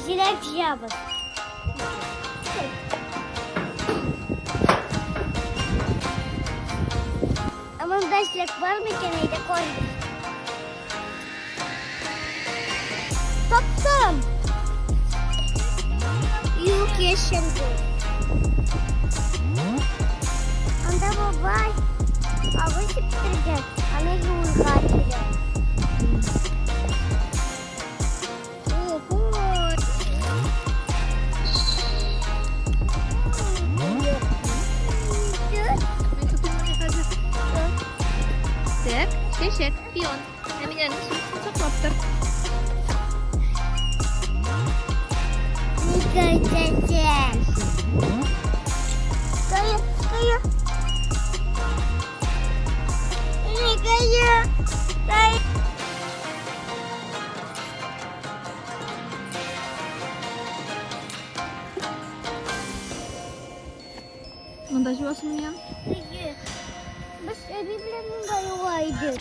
Kişiler pijama. Ama taşlık var mı kenayı da koy. Toptum. Yok yaşandı. Anda baba. Abi sıktıracak. Anne yol kaçıracak. Шешек, пион. На меня начнется коптер. Не катайте. Кая. Не кая. Кая. Монтажи вас у меня. Bas, evi bile mi bayılaydı?